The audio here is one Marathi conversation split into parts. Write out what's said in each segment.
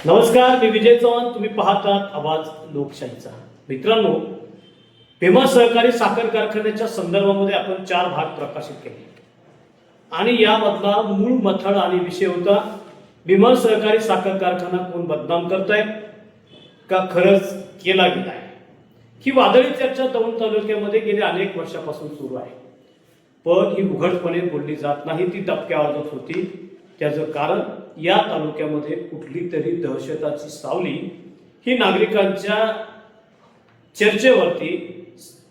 नमस्कार, मी विजय चव्हाण. तुम्ही पाहतात आवाज लोकशाहीचा. मित्रांनो, भीमा सहकारी साखर कारखान्याच्या संदर्भामध्ये आपण 4 भाग प्रकाशित केले आणि यामधला मूळ मथळ आणि विषय होता भीमा सहकारी साखर कारखाना कोण बदनाम करताय का खरंच केला गेलाय. ही वादळी चर्चा दौंड तालुक्यामध्ये गेल्या अनेक वर्षापासून सुरू आहे, पण ही उघडपणे बोलली जात नाही. ती दबक्या आवाजात होती. त्याचं कारण या तालुक्यामध्ये कुठली तरी दहशताची सावली ही नागरिकांच्या चर्चेवरती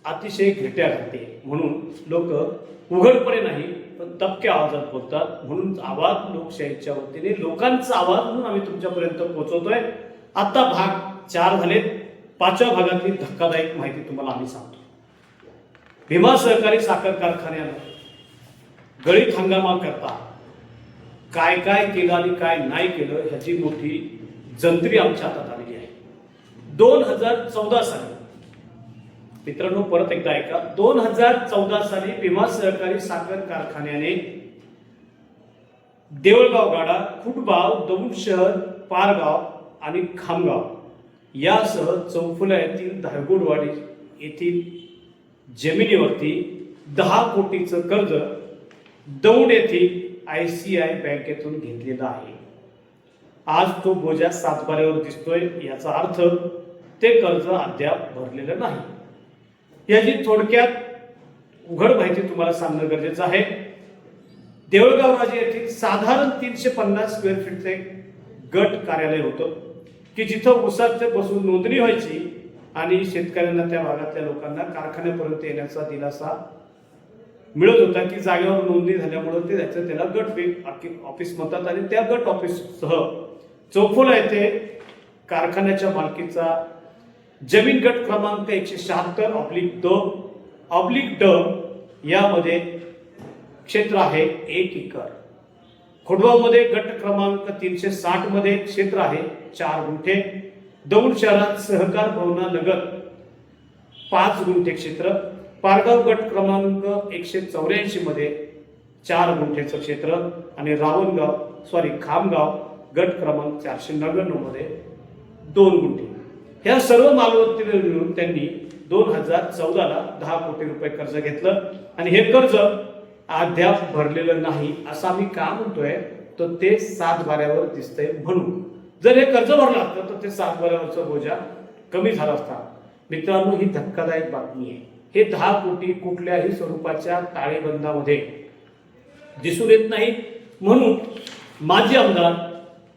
अतिशय घेट्या घालते. म्हणून लोक उघडपणे नाही पण दबक्या आवाजात बोलतात. म्हणून आवाज लोकशाहीच्या वतीने लोकांचा आवाज म्हणून आम्ही तुमच्यापर्यंत पोहोचवतोय. आता भाग 4 झालेत. 5व्या भागातली धक्कादायक माहिती तुम्हाला आम्ही सांगतो. भीमा सहकारी साखर कारखान्यानं गळीत हंगामाकरता काय काय केलं आणि काय नाही केलं ह्याची मोठी जंत्री आमच्या हातात आलेली आहे. 2014 साली, मित्रांनो परत एकदा ऐका, 2014 साली भीमा सहकारी साखर कारखान्याने देवळगाव गाडा, खुटबाव, दौंड शहर, पारगाव आणि खामगाव यासह चौफुला येथील धायगुडवाडी येथील जमिनीवरती 10 कोटीचं कर्ज दौंड येथील ICI बँकेतून घेतलेला आहे. आज तो बोजा सातबाऱ्यावर दिसतोय. याचा अर्थ ते कर्ज अद्याप भरलेलं नाही. याची थोडक्यात उघड माहिती तुम्हाला सांगणं गरजेचं आहे. देवळगाव राजे येथील साधारण 350 स्क्वेअर फीटचे गट कार्यालय होतं की जिथं उसाचे बसून नोंदणी व्हायची आणि शेतकऱ्यांना, त्या भागातल्या लोकांना कारखान्यापर्यंत येण्याचा दिलासा मिळत होता की जागेवर नोंदणी झाल्यामुळे ते त्याला गट ऑफिस म्हणतात. आणि त्या गट ऑफिससह चौफुला येथे कारखान्याच्या मालकीचा जमीन गट क्रमांक 176/2/ड यामध्ये क्षेत्र आहे 1 एकर. खोडगावमध्ये गट क्रमांक 360 मध्ये क्षेत्र आहे 4 गुंठे. दौंड शहरात सहकार भवनालगत 5 गुंठे क्षेत्र. पारगाव गट क्रमांक 184 मध्ये 4 गुंठेचं क्षेत्र आणि खामगाव गट क्रमांक 499 मध्ये 2 गुंठे. ह्या सर्व मालमत्तेवर मिळून त्यांनी 2014 ला 10 कोटी रुपये कर्ज घेतलं आणि हे कर्ज अद्याप भरलेलं नाही. असं आम्ही का म्हणतोय तर ते 7 बाऱ्यावर दिसतंय. म्हणून जर हे कर्ज भरलं असतं तर ते 7 बाऱ्यावरचा बोजा कमी झाला असता. मित्रांनो, ही धक्कादायक बातमी आहे. हे 10 कोटी कुठल्याही स्वरूपाच्या ताळेबंदामध्ये दिसून येत नाही. म्हणून माजी आमदार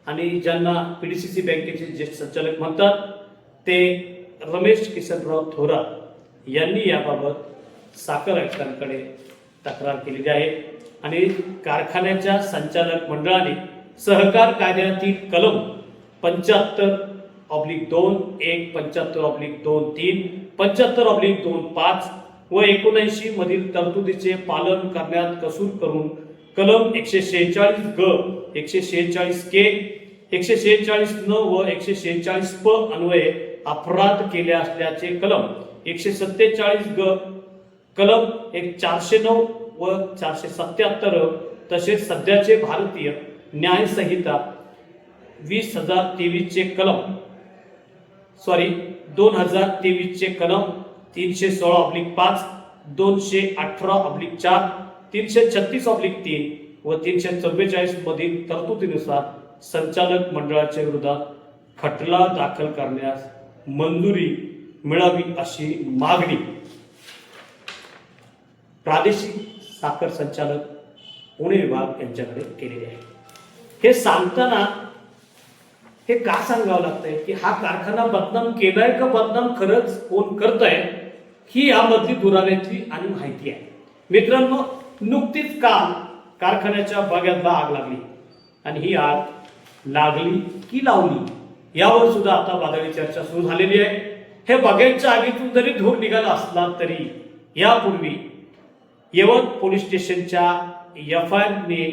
आणि ज्यांना PDCC बँकेचे ज्येष्ठ संचालक म्हणतात ते रमेश किसनराव थोरात यांनी याबाबत साखर आयुक्तांकडे तक्रार केलेली आहे. आणि कारखान्याच्या संचालक मंडळाने सहकार कायद्यातील कलम 75/2, 75/2-3, 75/2-5 व 79 मधील तरतुदीचे पालन करण्यात कसूर करून कलम 146 ग, 146 के, 146 न व 146 प अन्वये अपराध केले असल्याचे कलम 147 ग, कलम 409 व 477 तसेच सध्याचे भारतीय न्याय संहिता 2023 चे कलम 2023 चे कलम 316/5, 218/4, 336/3 व 344 मधील तरतुदीनुसार संचालक मंडळाच्या विरोधात खटला दाखल करण्यास मंजुरी मिळावी अशी मागणी प्रादेशिक साखर संचालक पुणे विभाग यांच्याकडे केलेली आहे. हे सांगताना हे का सांगावं लागतंय की हा कारखाना बदनाम केलाय का बदनाम खरंच कोण करतंय ही यामधली दुराव्याची आणि माहिती आहे. मित्रांनो, नुकतीच काल कारखान्याच्या बागेतला आग लागली आणि ही आग लागली की लावली यावर सुद्धा आता वादळी चर्चा सुरू झालेली आहे. हे बागेच्या आगीतून जरी धूर निघाला असला तरी यापूर्वी यवत पोलीस स्टेशनच्या FIR ने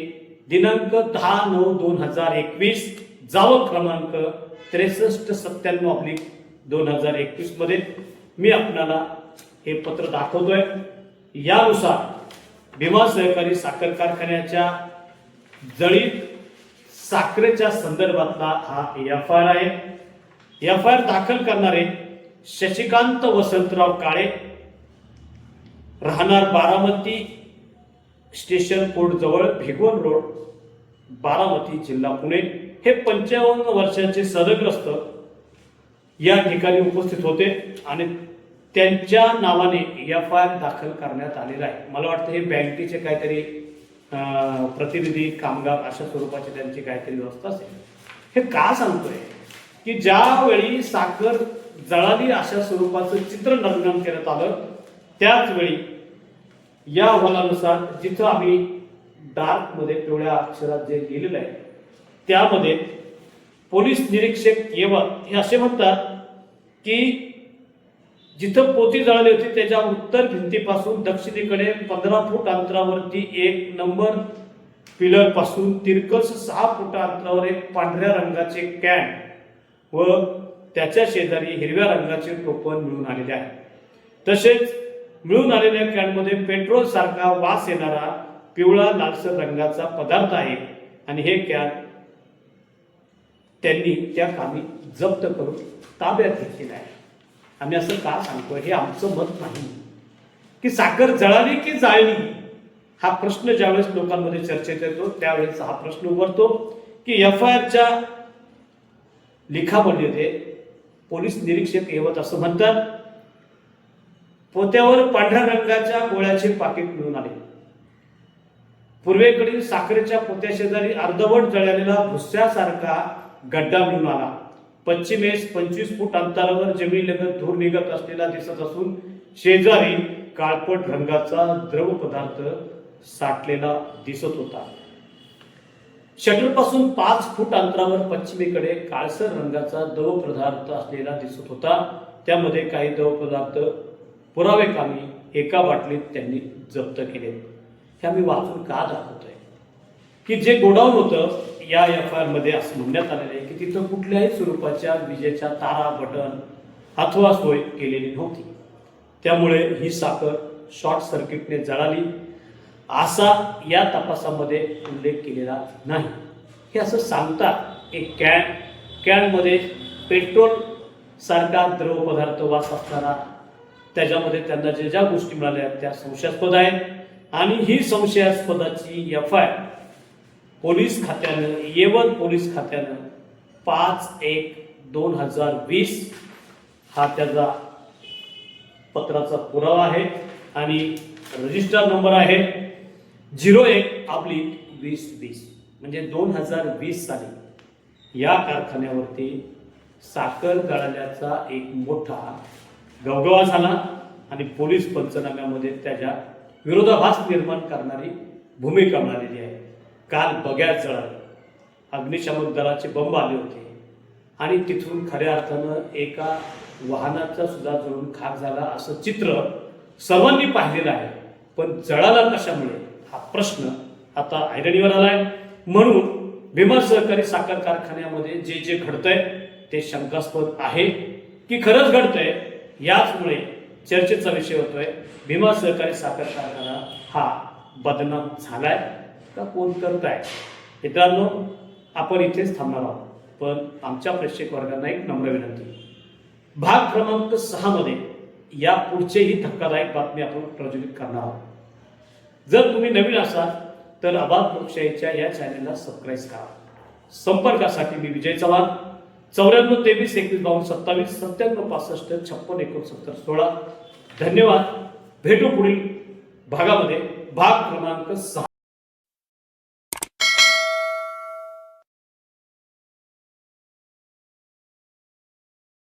दिनांक 10/9/2021 जावक क्रमांक 6397/2021 मध्ये मी आपल्याला हे पत्र दाखवतोय. यानुसार भीमा सहकारी साखर कारखान्याच्या जळीत साखरेच्या संदर्भातला हा एफ-आय-आर आहे. एफ-आय-आर दाखल करणारे शशिकांत वसंतराव काळे, राहणार बारामती स्टेशन कोर्ट जवळ भिगवण रोड, बारामती, जिल्हा पुणे, हे 55 वर्षाचे सदग्रस्त या ठिकाणी उपस्थित होते आणि त्यांच्या नावाने एफ-आय-आर दाखल करण्यात आलेला आहे. मला वाटतं हे बँकेचे काहीतरी प्रतिनिधी, कामगार अशा स्वरूपाची त्यांची काहीतरी व्यवस्था असेल. हे का सांगतोय की ज्यावेळी साखर जळाली अशा स्वरूपाचं चित्र निर्माण करण्यात आलं, त्याच वेळी या अहवालानुसार जिथं आम्ही डार्क मध्ये पिवळ्या अक्षरात जे लिहिलेलं आहे त्यामध्ये पोलीस निरीक्षक यवत हे असे म्हणतात की जिथं पोती जळाली होती त्याच्या उत्तर भिंतीपासून दक्षिणेकडे 15 फूट अंतरावरती 1 नंबर पिलर पासून तिरकस 6 फूट अंतरावर एक पांढऱ्या रंगाचे कॅन व त्याच्या शेजारी हिरव्या रंगाचे टोपण मिळून आलेले आहे. तसेच मिळून आलेल्या कॅनमध्ये पेट्रोल सारखा वास येणारा पिवळा लालसर रंगाचा पदार्थ आहे आणि हे कॅन त्यांनी त्या कामी जप्त करून ताब्यात घेतलेलं आहे. आम्ही असं का सांगतोय, हे आमचं मत नाही की साखर जळाली की जाळली हा प्रश्न ज्यावेळेस लोकांमध्ये चर्चेत येतो त्यावेळेस हा प्रश्न उभरतो की एफ-आय-आरच्या लिखामध्ये पोलीस निरीक्षक यवत असं म्हणतात, पोत्यावर पांढऱ्या रंगाच्या गोळ्याचे पाकिट मिळून आले. पूर्वेकडील साखरेच्या पोत्या शेजारी अर्धवट जळलेला भुस्यासारखा गड्डा मिळून आला. पश्चिमेस 25 फूट अंतरावर जमिनीलगत धूर निघत असलेला दिसत असून शेजारी काळपट रंगाचा द्रव पदार्थ साठलेला दिसत होता. शटर पासून 5 फूट अंतरावर पश्चिमेकडे काळसर रंगाचा द्रव पदार्थ असलेला दिसत होता. त्यामध्ये काही द्रव पदार्थ पुरावे कामी एका बाटलीत त्यांनी जप्त केले. हे आम्ही वाचून का दाखवतोय की जे गोडाऊन होतं या एफ-आय-आर मध्ये असं म्हणण्यात आलेलं आहे की तिथं कुठल्याही स्वरूपाच्या विजेच्या तारा, बटन अथवा सोय केलेली नव्हती. त्यामुळे ही साखर शॉर्ट सर्किटने जळाली असा या तपासामध्ये उल्लेख केलेला नाही. हे असं सांगतात एक कॅनमध्ये पेट्रोल सारखा द्रव पदार्थ वास असताना त्याच्यामध्ये त्यांना ज्या गोष्टी मिळाल्या त्या संशयास्पद आहेत आणि ही संशयास्पदाची एफ-आय-आर पोलीस खात्यानं, येवत पोलीस खात्यानं 5/1/2020 हा त्याचा पत्राचा पुरावा आहे आणि रजिस्टर नंबर आहे 01/2020. म्हणजे 2020 साली या कारखान्यावरती साखर जळाल्याचा एक मोठा गवगवा झाला आणि पोलीस पंचनाम्यामध्ये त्याच्या विरोधाभास निर्माण करणारी भूमिका मिळालेली आहे. काल बग्यात जळाली, अग्निशमन दलाचे बंब आले होते आणि तिथून खऱ्या अर्थानं एका वाहनाचा सुद्धा जळून खाक झाला असं चित्र सर्वांनी पाहिलेलं आहे. पण जळाला कशामुळे हा प्रश्न आता ऐरणीवर आलाय. म्हणून भीमा सहकारी साखर कारखान्यामध्ये जे जे घडतंय ते शंकास्पद आहे की खरंच घडतंय, याचमुळे चर्चेचा विषय होतोय. भीमा सहकारी साखर कारखाना हा बदनाम झालाय का कोण करताय? मित्रांनो, आपण इथेच थांबणार आहोत. पण आमच्या प्रेक्षक वर्गांना एक नम्र विनंती, भाग क्रमांक 6 मध्ये या पुढचेही धक्कादायक बातमी आपण प्रज्वलित करणार आहोत. जर तुम्ही नवीन असाल तर आबाद लोकशाहीच्या या चॅनलला सबस्क्राईब करा. संपर्कासाठी मी विजय चव्हाण 94 23 21 52 27 97 65 56 69 16. धन्यवाद. भेटू पुढील भागामध्ये, भाग क्रमांक 6.